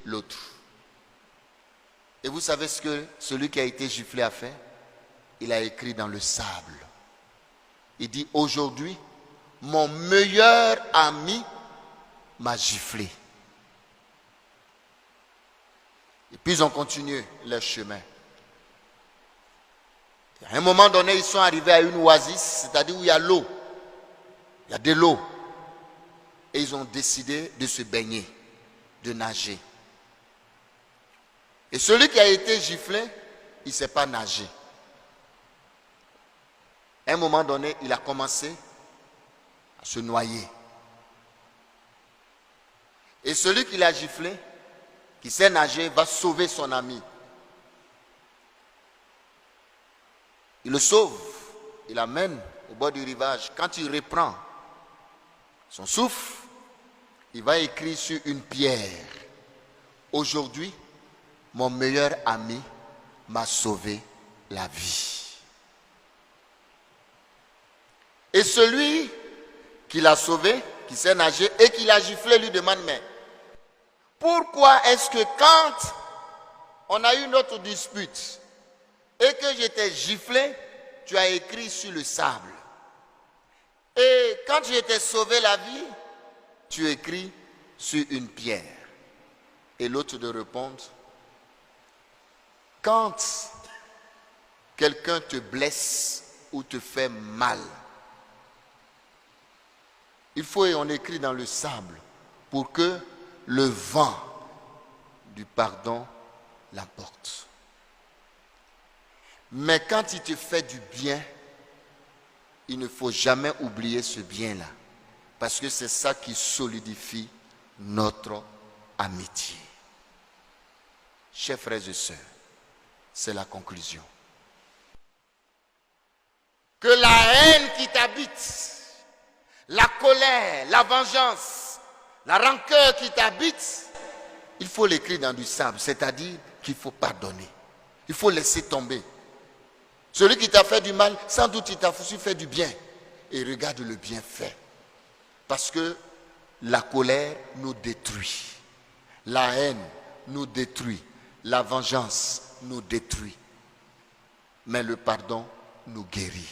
l'autre. Et vous savez ce que celui qui a été giflé a fait? Il a écrit dans le sable. Il dit, aujourd'hui, mon meilleur ami m'a giflé. Et puis ils ont continué leur chemin. Et à un moment donné, ils sont arrivés à une oasis, c'est-à-dire où il y a l'eau. Il y a de l'eau. Et ils ont décidé de se baigner, de nager. Et celui qui a été giflé, il ne sait pas nager. À un moment donné, il a commencé à se noyer. Et celui qui l'a giflé, qui sait nager, va sauver son ami. Il le sauve, il l'amène au bord du rivage. Quand il reprend son souffle, il va écrire sur une pierre, aujourd'hui, mon meilleur ami m'a sauvé la vie. Et celui qui l'a sauvé, qui sait nager et qui l'a giflé, lui demande, mais pourquoi est-ce que quand on a eu notre dispute et que j'étais giflé, tu as écrit sur le sable? Et quand je t'ai sauvé la vie, tu écris sur une pierre. Et l'autre de répondre, quand quelqu'un te blesse ou te fait mal, il faut, et on écrit dans le sable, pour que le vent du pardon l'emporte. Mais quand il te fait du bien, il ne faut jamais oublier ce bien-là. Parce que c'est ça qui solidifie notre amitié. Chers frères et sœurs, c'est la conclusion. Que la haine qui t'habite, la colère, la vengeance, la rancœur qui t'habite, il faut l'écrire dans du sable, c'est-à-dire qu'il faut pardonner. Il faut laisser tomber. Celui qui t'a fait du mal, sans doute il t'a fait du bien. Et regarde le bienfait. Parce que la colère nous détruit. La haine nous détruit. La vengeance nous détruit. Mais le pardon nous guérit.